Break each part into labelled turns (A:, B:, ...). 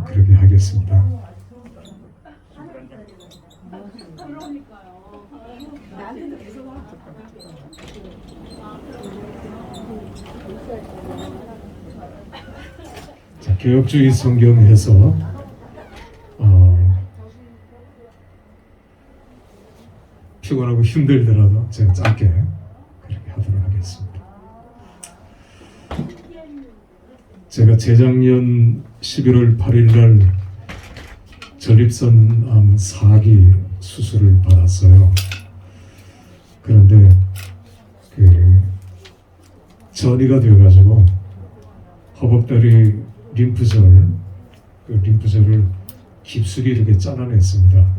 A: 하도록 그렇게 하겠습니다. 자, 개혁주의 성경에서 피곤하고 힘들더라도 제가 짧게 그렇게 하도록 하겠습니다. 제가 재작년 11월 8일 날 전립선 4기 수술을 받았어요. 그런데 전이가 되어가지고 허벅다리 림프절을 깊숙이 이렇게 잘라냈습니다.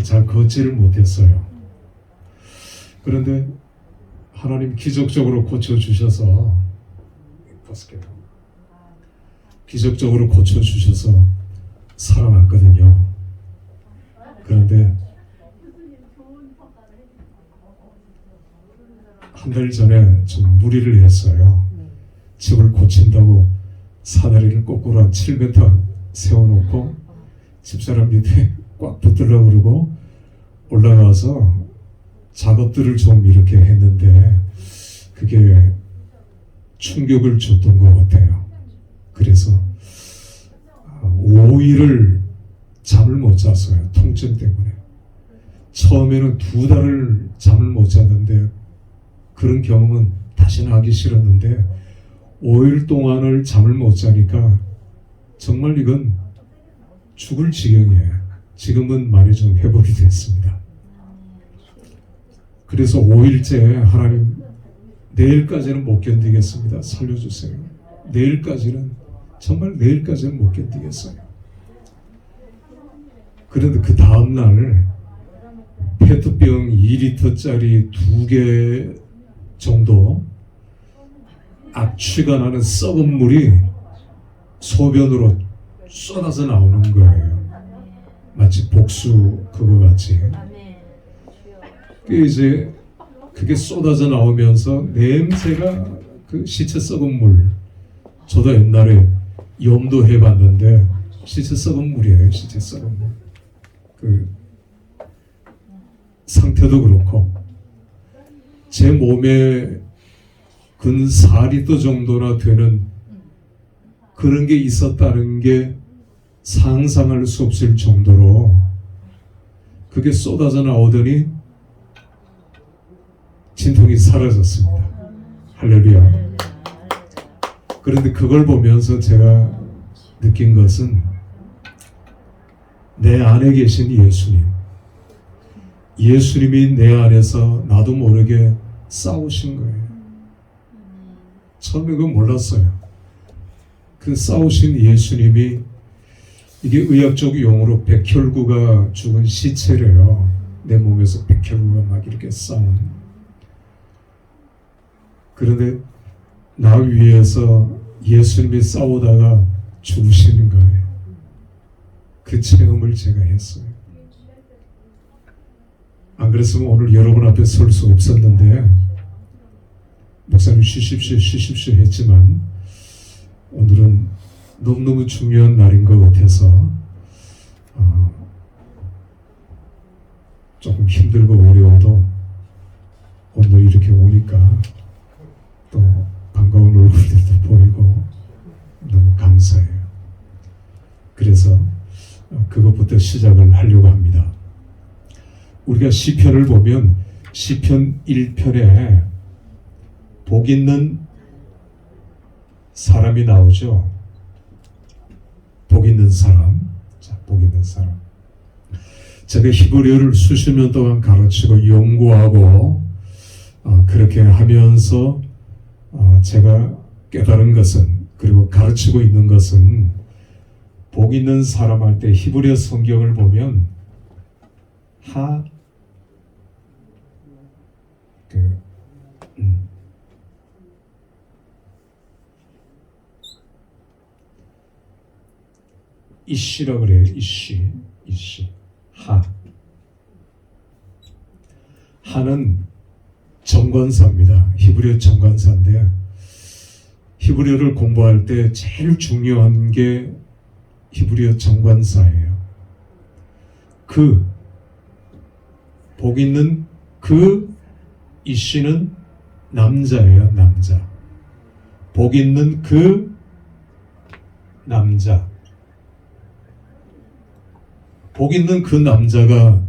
A: 잘 걷지를 못했어요. 그런데 하나님 기적적으로 고쳐주셔서 살아났거든요. 그런데 한 달 전에 좀 무리를 했어요. 집을 고친다고 사다리를 거꾸로 한 7m 세워놓고 집사람 밑에 꽉 붙들려고 그러고 올라가서 작업들을 좀 이렇게 했는데 그게 충격을 줬던 것 같아요. 그래서 5일을 잠을 못 잤어요. 통증 때문에. 처음에는 2달을 잠을 못 잤는데 그런 경험은 다시는 하기 싫었는데 5일 동안을 잠을 못 자니까 정말 이건 죽을 지경이에요. 지금은 많이 좀 회복이 됐습니다. 그래서 5일째 하나님 내일까지는 못 견디겠습니다. 살려주세요. 정말 내일까지는 못 견디겠어요. 그런데 그 다음날 페트병 2리터짜리 2개 정도 악취가 나는 썩은 물이 소변으로 쏟아져 나오는 거예요. 마치 복수 그거 같이. 그게 쏟아져 나오면서 냄새가 그 시체 썩은 물. 저도 옛날에 염도 해봤는데 시체 썩은 물이에요. 시체 썩은 물. 그 상태도 그렇고 제 몸에 근 4리터 정도나 되는 그런 게 있었다는 게 상상할 수 없을 정도로 그게 쏟아져 나오더니 진통이 사라졌습니다. 할렐루야. 그런데 그걸 보면서 제가 느낀 것은 내 안에 계신 예수님이 내 안에서 나도 모르게 싸우신 거예요. 처음에 그건 몰랐어요. 그 싸우신 예수님이 이게 의학적 용어로 백혈구가 죽은 시체래요. 내 몸에서 백혈구가 막 이렇게 싸운. 그런데 나 위에서 예수님이 싸우다가 죽으시는 거예요. 그 체험을 제가 했어요. 안 그랬으면 오늘 여러분 앞에 설 수 없었는데 목사님 쉬십시오 했지만 오늘은 너무너무 중요한 날인 것 같아서 조금 힘들고 어려워도 오늘 이렇게 오니까 또 반가운 얼굴들도 보이고 너무 감사해요. 그래서 그것부터 시작을 하려고 합니다. 우리가 시편을 보면 시편 1편에 복 있는 사람이 나오죠. 복 있는 사람. 자, 복 있는 사람. 제가 히브리어를 수십 년 동안 가르치고 연구하고 그렇게 하면서 제가 깨달은 것은, 그리고 가르치고 있는 것은, 복 있는 사람 할 때 히브리어 성경을 보면 이씨라 그래요. 이씨. 하는 정관사입니다. 히브리어 정관사인데 히브리어를 공부할 때 제일 중요한 게 히브리어 정관사예요. 복 있는 이씨는 남자예요. 남자. 복 있는 남자. 복 있는 남자가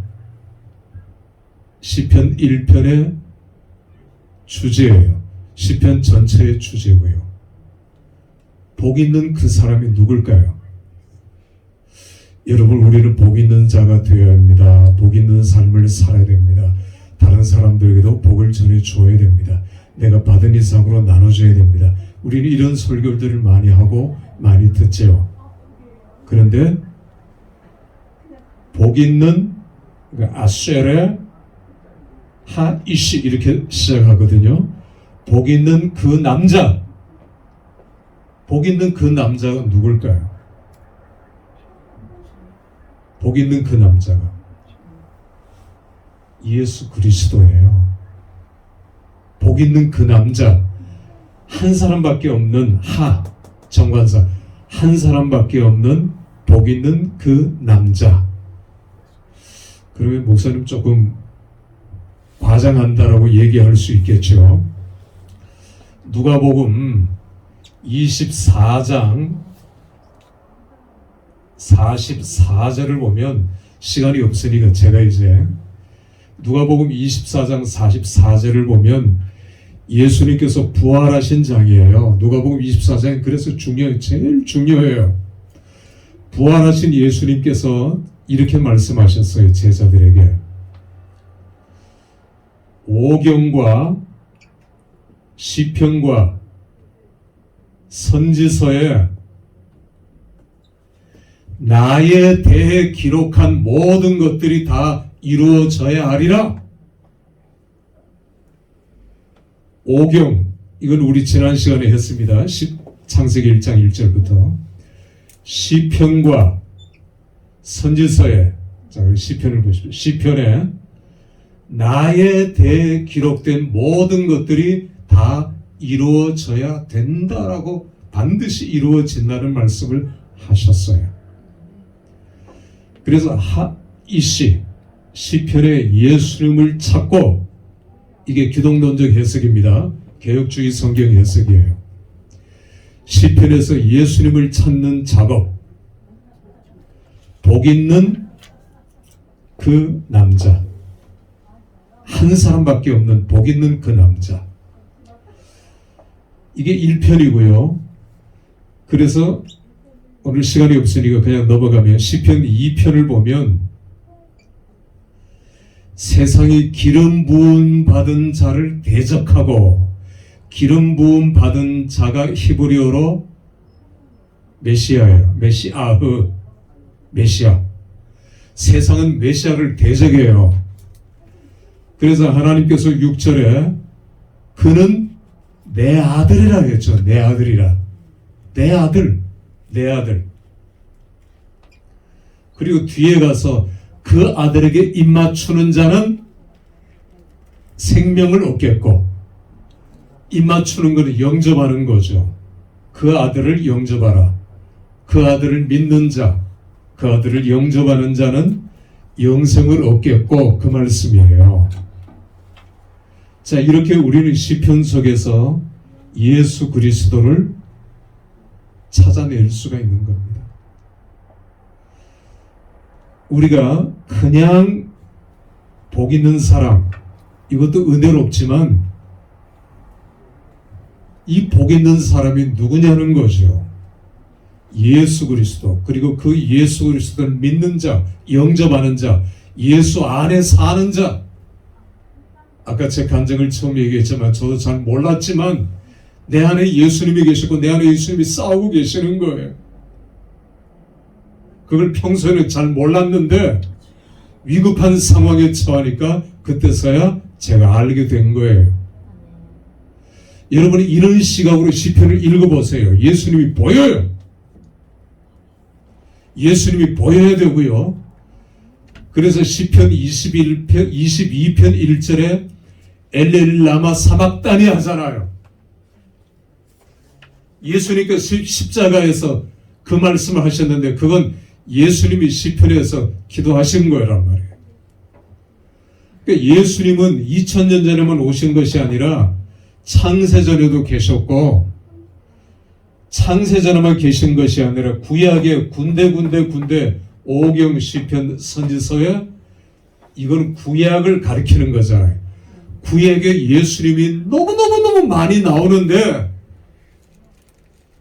A: 시편 1편의 주제예요. 시편 전체의 주제고요. 복 있는 사람이 누굴까요? 여러분, 우리는 복 있는 자가 되어야 합니다. 복 있는 삶을 살아야 됩니다. 다른 사람들에게도 복을 전해 주어야 됩니다. 내가 받은 이상으로 나눠줘야 됩니다. 우리는 이런 설교들을 많이 하고 많이 듣죠. 그런데 복 있는 아쉐레 하이시 이렇게 시작하거든요. 복 있는 남자. 복 있는 남자가 누굴까요? 복 있는 남자가 예수 그리스도예요. 복 있는 남자. 한 사람밖에 없는 정관사. 한 사람밖에 없는 복 있는 남자. 그러면 목사님 조금 과장한다라고 얘기할 수 있겠죠. 누가복음 24장 44절을 보면, 시간이 없으니까 제가 이제 누가복음 24장 44절을 보면 예수님께서 부활하신 장이에요. 누가복음 24장이 그래서 제일 중요해요. 부활하신 예수님께서 이렇게 말씀하셨어요. 제자들에게. 오경과 시편과 선지서에 나에 대해 기록한 모든 것들이 다 이루어져야 하리라. 오경, 이건 우리 지난 시간에 했습니다. 창세기 1장 1절부터. 시편과 선지서에, 자, 우리 시편을 보십시오. 시편에 나에 대해 기록된 모든 것들이 다 이루어져야 된다라고, 반드시 이루어진다는 말씀을 하셨어요. 그래서 시편에 예수님을 찾고, 이게 기독론적 해석입니다. 개혁주의 성경 해석이에요. 시편에서 예수님을 찾는 작업. 복 있는 남자. 한 사람밖에 없는 복 있는 남자. 이게 1편이고요. 그래서 오늘 시간이 없으니까 그냥 넘어가면 시편 2편을 보면, 세상이 기름 부음 받은 자를 대적하고, 기름 부음 받은 자가 히브리어로 메시아예요. 메시아. 세상은 메시아를 대적해요. 그래서 하나님께서 6절에 그는 내 아들이라 했죠. 내 아들이라. 내 아들. 그리고 뒤에 가서 그 아들에게 입맞추는 자는 생명을 얻겠고, 입맞추는 것은 영접하는 거죠. 그 아들을 영접하라. 그 아들을 믿는 자, 그 아들을 영접하는 자는 영생을 얻겠고, 그 말씀이에요. 자, 이렇게 우리는 시편 속에서 예수 그리스도를 찾아낼 수가 있는 겁니다. 우리가 그냥 복 있는 사람, 이것도 은혜롭지만 이 복 있는 사람이 누구냐는 거죠. 예수 그리스도, 그리고 그 예수 그리스도를 믿는 자, 영접하는 자, 예수 안에 사는 자. 아까 제 간증을 처음 얘기했지만 저도 잘 몰랐지만 내 안에 예수님이 계시고 내 안에 예수님이 싸우고 계시는 거예요. 그걸 평소에는 잘 몰랐는데 위급한 상황에 처하니까 그때서야 제가 알게 된 거예요. 여러분이 이런 시각으로 시편을 읽어보세요. 예수님이 보여요. 예수님이 보여야 되고요. 그래서 시편 22편 1절에 엘렐라마 사막다니 하잖아요. 예수님께서 십자가에서 그 말씀을 하셨는데 그건 예수님이 시편에서 기도하신 거란 말이에요. 그러니까 예수님은 2000년 전에만 오신 것이 아니라 창세전에도 계셨고, 창세전에만 계신 것이 아니라 구약의 군데 오경 시편 선지서에 이건 구약을 가리키는 거잖아요. 구약에 예수님이 너무 많이 나오는데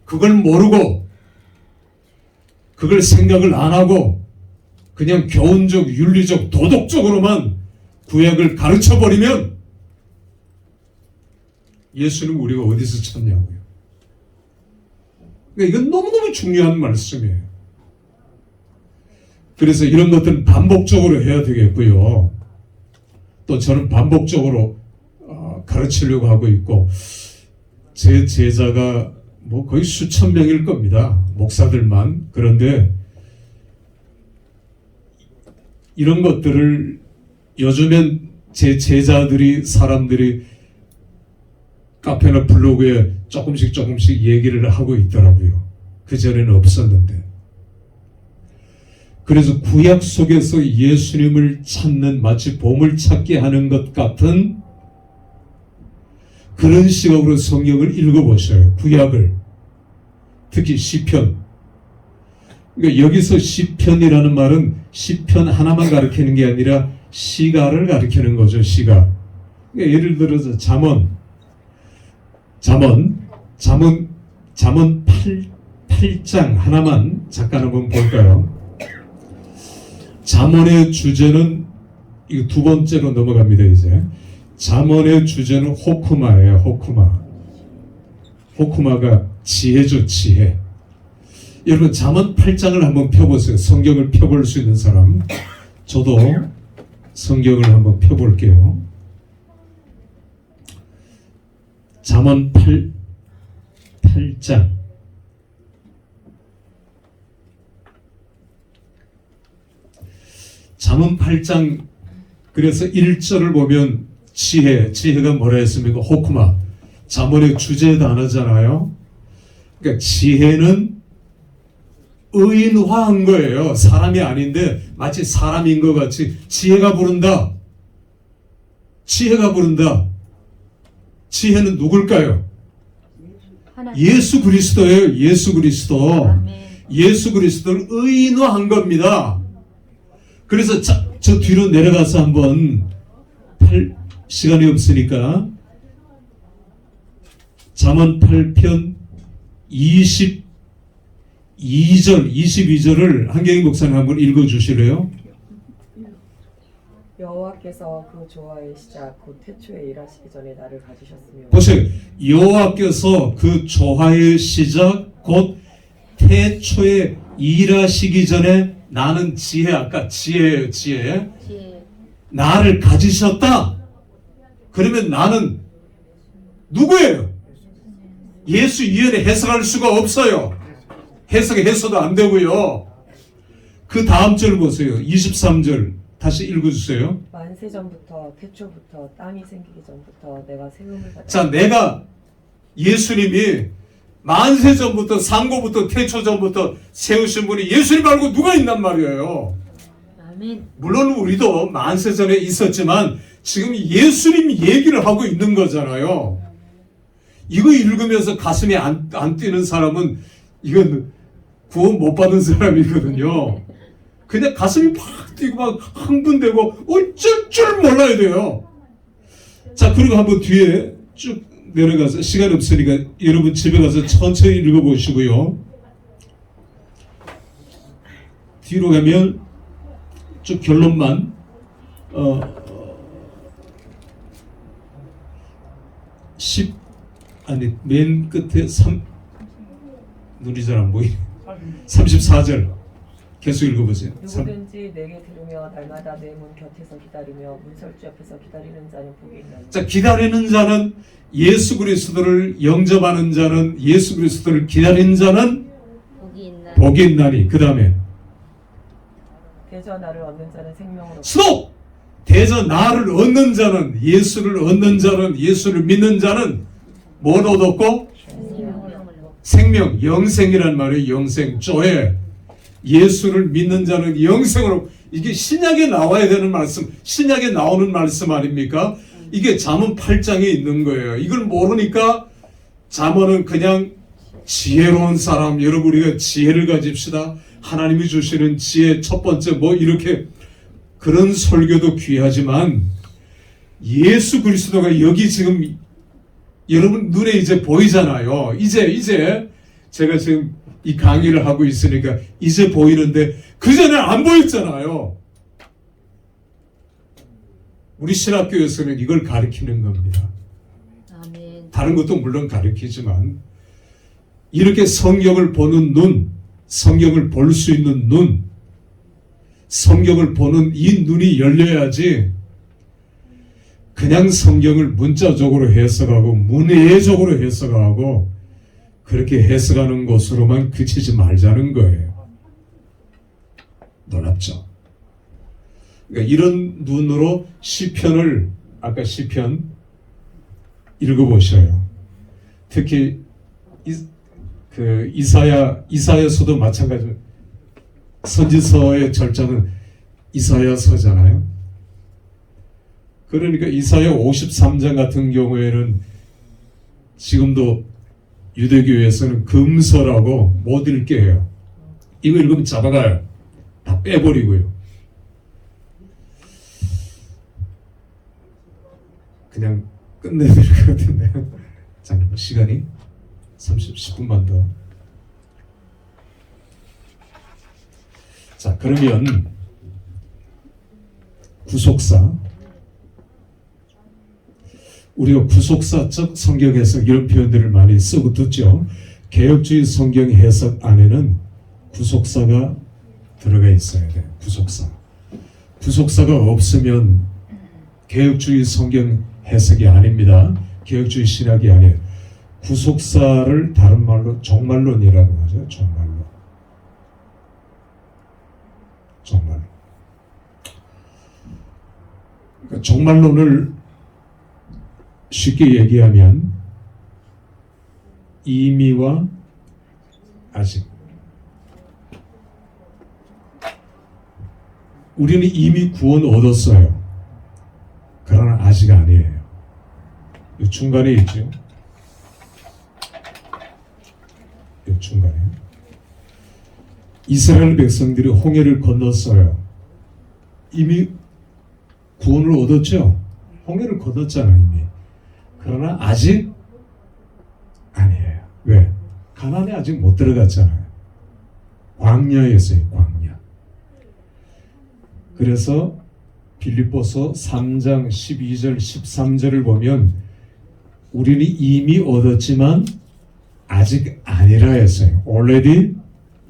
A: 그걸 모르고 그걸 생각을 안 하고 그냥 교훈적, 윤리적, 도덕적으로만 구약을 가르쳐버리면 예수는 우리가 어디서 찾냐고요. 그러니까 이건 너무너무 중요한 말씀이에요. 그래서 이런 것들은 반복적으로 해야 되겠고요. 또 저는 반복적으로 가르치려고 하고 있고, 제 제자가 뭐 거의 수천 명일 겁니다. 목사들만. 그런데 이런 것들을 요즘엔 제 제자들이, 사람들이 카페나 블로그에 조금씩 얘기를 하고 있더라고요. 그전에는 없었는데. 그래서 구약 속에서 예수님을 찾는, 마치 보물찾기 하는 것 같은 그런 시각으로 성경을 읽어보셔요. 구약을. 특히 시편. 그러니까 여기서 시편이라는 말은 시편 하나만 가리키는 게 아니라 시가를 가리키는 거죠. 시가. 그러니까 예를 들어서 잠언 8장 하나만 잠깐 한번 볼까요? 잠언의 주제는, 이거 두 번째로 넘어갑니다. 이제 잠언의 주제는 호쿠마예요. 호쿠마가 지혜죠. 지혜. 여러분 잠언 8장을 한번 펴보세요. 성경을 펴볼 수 있는 사람. 저도 성경을 한번 펴볼게요. 잠언 8장. 잠언 8장, 그래서 1절을 보면 지혜가 뭐라 했습니까? 호쿠마. 잠언의 주제 단어잖아요. 그러니까 지혜는 의인화한 거예요. 사람이 아닌데 마치 사람인 것 같이 지혜가 부른다. 지혜는 누굴까요? 예수 그리스도예요. 예수 그리스도. 예수 그리스도를 의인화한 겁니다. 그래서 저 뒤로 내려가서 한번 시간이 없으니까 잠언 8편 22절을 한경희 목사님 한번 읽어주실래요?
B: 여호와께서 그 조화의 시작 곧 태초에 일하시기 전에 나를 가지셨으며.
A: 보세요. 여호와께서 그 조화의 시작 곧 태초에 일하시기 전에 나는 지혜, 아까 지혜예요. 지혜. 나를 가지셨다. 그러면 나는 누구예요? 예수 이외에 해석할 수가 없어요. 해석도 안 되고요. 그 다음 절 보세요. 23절 다시 읽어주세요.
B: 만세 전부터 태초부터 땅이 생기기 전부터 내가 세움을 받았다.
A: 자, 내가 예수님이 만세 전부터, 상고부터, 태초 전부터 세우신 분이 예수님 말고 누가 있단 말이에요.
C: 아멘.
A: 물론 우리도 만세 전에 있었지만 지금 예수님 얘기를 하고 있는 거잖아요. 이거 읽으면서 가슴이 안 뛰는 사람은 이건 구원 못 받은 사람이거든요. 그냥 가슴이 팍 뛰고 막 흥분되고 어쩔 줄 몰라야 돼요. 자, 그리고 한번 뒤에 쭉 내려가서, 시간 없으니까 여러분 집에 가서 천천히 읽어보시고요. 뒤로 가면 쭉 결론만 맨 끝에 눈이 잘 안 보이네. 34절 계속 읽어보세요.
B: 누구든지 내게 들으며 날마다 내 문 곁에서 기다리며 문설주 옆에서 기다리는 자는 복이 있나니.
A: 자, 기다리는 자는, 예수 그리스도를 영접하는 자는, 예수 그리스도를 기다리는 자는 복이 있나니. 그 다음에
B: 대저 나를 얻는 자는 생명으로.
A: 스톱! 대저 나를 얻는 자는, 예수를 얻는 자는, 예수를 믿는 자는 뭘 얻었고? 생명, 영생이란 말이에요. 영생, 조에 예수를 믿는 자는 영생으로. 이게 신약에 나와야 되는 말씀, 신약에 나오는 말씀 아닙니까? 이게 잠언 8장에 있는 거예요. 이걸 모르니까 잠언은 그냥 지혜로운 사람, 여러분 우리가 지혜를 가집시다. 하나님이 주시는 지혜 첫 번째 뭐 이렇게 그런 설교도 귀하지만 예수 그리스도가 여기 지금 여러분 눈에 이제 보이잖아요. 이제 제가 지금 이 강의를 하고 있으니까 이제 보이는데 그전에 안 보였잖아요. 우리 신학교에서는 이걸 가르치는 겁니다.
C: 아멘.
A: 다른 것도 물론 가르치지만 이렇게 성경을 보는 눈, 성경을 볼 수 있는 눈, 성경을 보는 이 눈이 열려야지 그냥 성경을 문자적으로 해석하고 문해적으로 해석하고 그렇게 해석하는 것으로만 그치지 말자는 거예요. 놀랍죠? 그러니까 이런 눈으로 시편을 아까 시편 읽어보셔요. 특히 이사야서도 마찬가지로 선지서의 절정은 이사야서잖아요. 그러니까 이사야 53장 같은 경우에는 지금도 유대교에서는 금서라고 못 읽게 해요. 이거 읽으면 잡아가요. 다 빼버리고요. 그냥 끝내야 될 것 같은데. 잠깐만 시간이 10분만 더. 자, 그러면 구속사. 우리가 구속사적 성경 해석 이런 표현들을 많이 쓰고 듣죠. 개혁주의 성경 해석 안에는 구속사가 들어가 있어야 돼요. 구속사가 없으면 개혁주의 성경 해석이 아닙니다. 개혁주의 신학이 아니에요. 구속사를 다른 말로 종말론이라고 하죠. 종말론. 그러니까 종말론을 쉽게 얘기하면 이미와 아직. 우리는 이미 구원 얻었어요. 그러나 아직 아니에요. 이 중간에 있죠. 이 중간에. 이스라엘 백성들이 홍해를 건넜어요. 이미 구원을 얻었죠. 홍해를 건넜잖아요, 이미. 그러나 아직 아니에요. 왜? 가나안에 아직 못 들어갔잖아요. 광야에 있어요. 광야. 그래서 빌립보서 3장 12절 13절을 보면 우리는 이미 얻었지만 아직 아니라 했어요. Already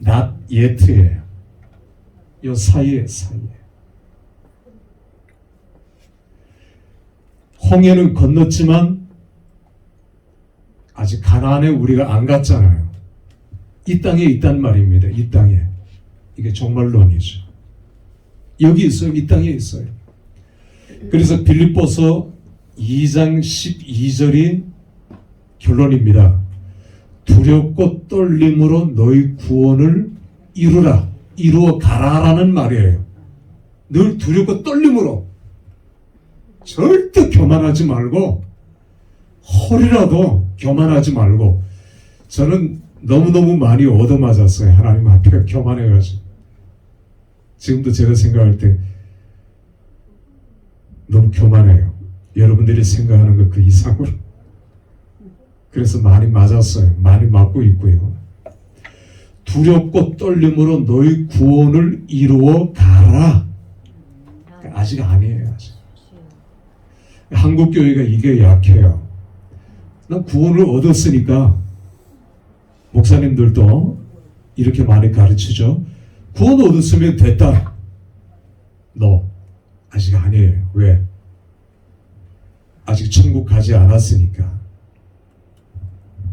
A: not yet예요. 이 사이에. 홍해는 건넜지만 아직 가나안에 우리가 안 갔잖아요. 이 땅에 있단 말입니다. 이 땅에. 이게 종말론이죠. 여기 있어요. 이 땅에 있어요. 그래서 빌립보서 2장 12절이 결론입니다. 두렵고 떨림으로 너희 구원을 이루라. 이루어 가라라는 말이에요. 늘 두렵고 떨림으로. 절대 교만하지 말고 허리라도 교만하지 말고. 저는 너무너무 많이 얻어맞았어요. 하나님 앞에 교만해가지고. 지금도 제가 생각할 때 너무 교만해요. 여러분들이 생각하는 것 그 이상으로. 그래서 많이 맞았어요. 많이 맞고 있고요. 두렵고 떨림으로 너희 구원을 이루어 가라. 아직 아니에요. 아직. 한국 교회가 이게 약해요. 난 구원을 얻었으니까. 목사님들도 이렇게 많이 가르치죠. 구원 얻었으면 됐다. 너 아직 아니에요. 왜? 아직 천국 가지 않았으니까.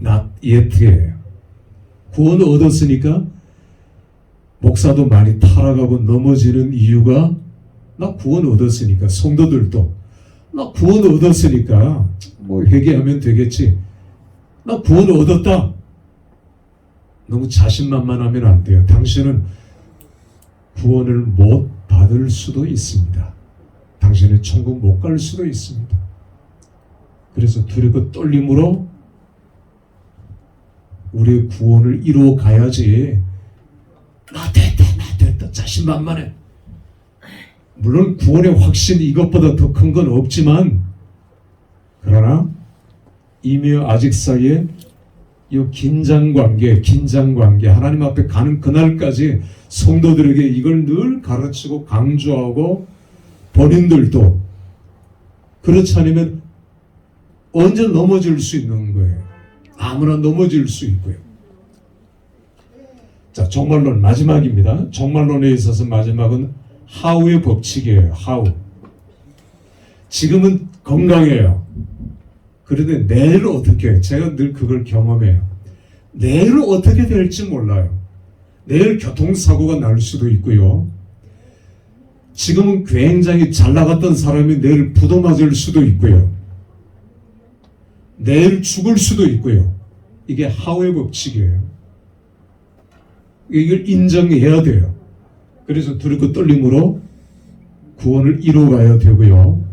A: not yet예요. 구원 얻었으니까 목사도 많이 타락하고 넘어지는 이유가 나 구원 얻었으니까. 성도들도 나 구원 얻었으니까 뭐 회개하면 되겠지. 나 구원 얻었다. 너무 자신만만하면 안 돼요. 당신은 구원을 못 받을 수도 있습니다. 당신은 천국 못 갈 수도 있습니다. 그래서 두렵고 떨림으로 우리의 구원을 이루어 가야지. 나 됐다 자신만만해. 물론 구원의 확신 이것보다 더 큰 건 없지만, 그러나 이미 아직 사이에 이 긴장관계 하나님 앞에 가는 그날까지 성도들에게 이걸 늘 가르치고 강조하고, 본인들도 그렇지 않으면 언제 넘어질 수 있는 거예요. 아무나 넘어질 수 있고요. 자, 종말론 마지막입니다. 종말론에 있어서 마지막은 하우의 법칙이에요. 하우. 지금은 건강해요. 그런데 내일 어떻게 해요? 제가 늘 그걸 경험해요. 내일 어떻게 될지 몰라요. 내일 교통사고가 날 수도 있고요. 지금은 굉장히 잘 나갔던 사람이 내일 부도 맞을 수도 있고요. 내일 죽을 수도 있고요. 이게 하우의 법칙이에요. 이걸 인정해야 돼요. 그래서 두렵고 떨림으로 구원을 이루어가야 되고요.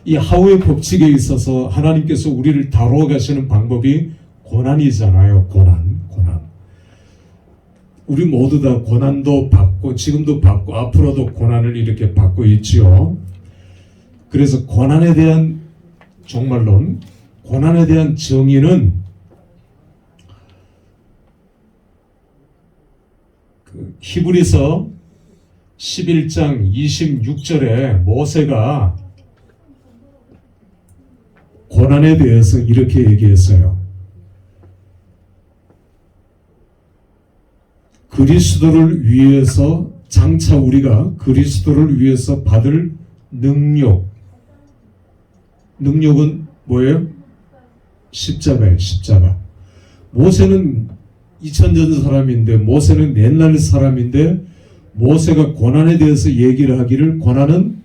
A: 이 하우의 법칙에 있어서 하나님께서 우리를 다루어 가시는 방법이 고난이잖아요. 고난. 우리 모두 다 고난도 받고 지금도 받고 앞으로도 고난을 이렇게 받고 있지요. 그래서 고난에 대한 종말론, 고난에 대한 정의는 히브리서 11장 26절에 모세가 고난에 대해서 이렇게 얘기했어요. 그리스도를 위해서, 장차 우리가 그리스도를 위해서 받을 능력은 뭐예요? 십자가예요. 십자가. 모세는 2000년 사람인데, 모세는 옛날 사람인데, 모세가 고난에 대해서 얘기를 하기를, 고난은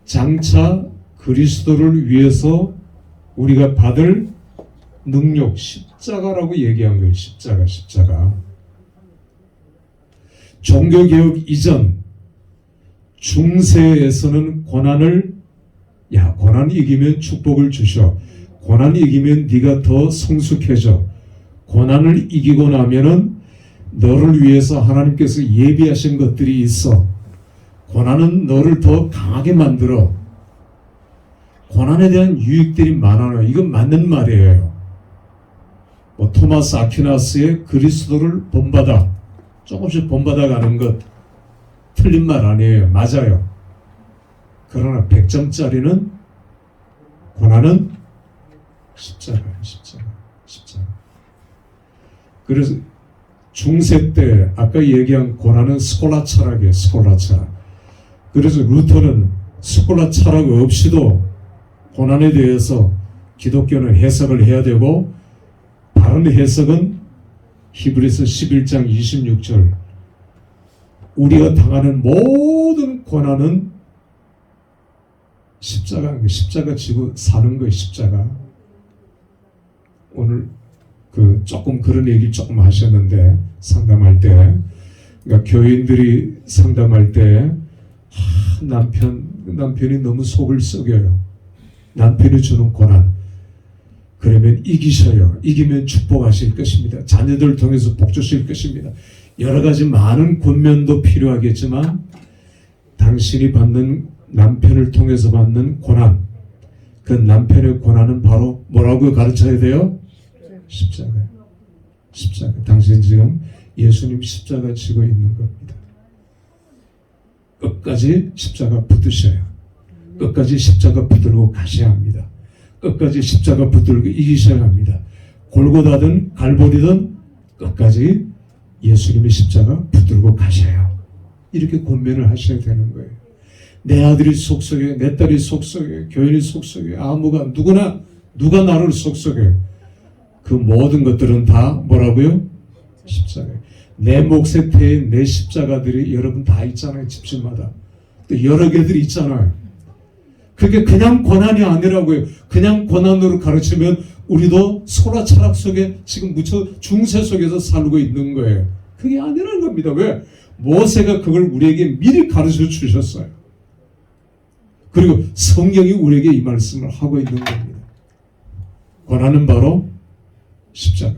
A: 장차 그리스도를 위해서 우리가 받을 능력, 십자가라고 얘기한 거예요. 십자가. 종교개혁 이전 중세에서는 고난을, 고난 이기면 축복을 주셔, 고난 이기면 네가 더 성숙해져, 고난을 이기고 나면은 너를 위해서 하나님께서 예비하신 것들이 있어, 고난은 너를 더 강하게 만들어, 고난에 대한 유익들이 많아요. 이건 맞는 말이에요. 토마스 아퀴나스의 그리스도를 본받아, 조금씩 본받아가는 것 틀린 말 아니에요. 맞아요. 그러나 100점짜리는 고난은 십자가예요. 십자가. 그래서 중세 때 아까 얘기한 고난은 스콜라 철학이에요. 스콜라 철학. 그래서 루터는 스콜라 철학 없이도 고난에 대해서 기독교는 해석을 해야 되고, 바른 해석은 히브리서 11장 26절, 우리가 당하는 모든 고난은 십자가 지고 사는 거예요. 십자가. 오늘 조금 그런 얘기 조금 하셨는데, 상담할 때, 그러니까 교인들이 상담할 때 남편이 너무 속을 썩여요. 남편이 주는 고난, 그러면 이기셔요. 이기면 축복하실 것입니다. 자녀들 통해서 복 주실 것입니다. 여러 가지 많은 권면도 필요하겠지만, 당신이 받는, 남편을 통해서 받는 고난, 그 남편의 고난은 바로 뭐라고 가르쳐야 돼요? 십자가예요. 십자가. 당신 지금 예수님 십자가 지고 있는 겁니다. 끝까지 십자가 붙으셔요. 끝까지 십자가 붙들고 가셔야 합니다. 끝까지 십자가 붙들고 이기셔야 합니다. 골고다든 갈보리든 끝까지 예수님의 십자가 붙들고 가셔요. 이렇게 권면을 하셔야 되는 거예요. 내 아들이 속썩여, 내 딸이 속썩여, 교인이 속썩여, 누가 나를 속썩여. 그 모든 것들은 다 뭐라고요? 십자가예요. 내 몫에 태인 내 십자가들이 여러분 다 있잖아요. 집집마다. 또 여러 개들이 있잖아요. 그게 그냥 고난이 아니라고요. 그냥 고난으로 가르치면 우리도 소라 철학 속에 지금 묻혀 중세 속에서 살고 있는 거예요. 그게 아니라는 겁니다. 왜? 모세가 그걸 우리에게 미리 가르쳐 주셨어요. 그리고 성경이 우리에게 이 말씀을 하고 있는 겁니다. 권하는 바로 십자가.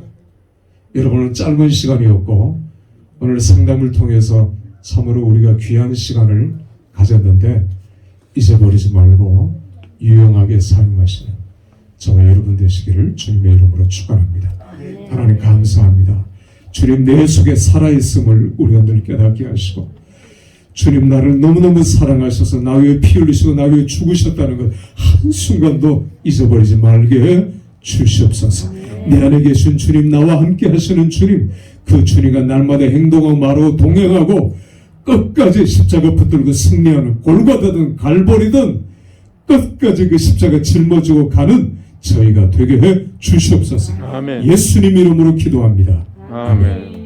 A: 여러분은 짧은 시간이었고 오늘 상담을 통해서 참으로 우리가 귀한 시간을 가졌는데 잊어버리지 말고 유용하게 사용하시는 저와 여러분 되시기를 주님의 이름으로 축원합니다. 하나님 감사합니다. 주님 내 속에 살아있음을 우리가 늘 깨닫게 하시고 주님 나를 너무너무 사랑하셔서 나 위해 피 흘리시고 나 위해 죽으셨다는 것 한순간도 잊어버리지 말게 주시옵소서. 내 안에 계신 주님, 나와 함께 하시는 주님, 그 주님과 날마다 행동하고 말하고 동행하고 끝까지 십자가 붙들고 승리하는 골고다든 갈보리든 끝까지 그 십자가 짊어지고 가는 저희가 되게 해 주시옵소서.
C: 아멘.
A: 예수님 이름으로 기도합니다.
C: 아멘.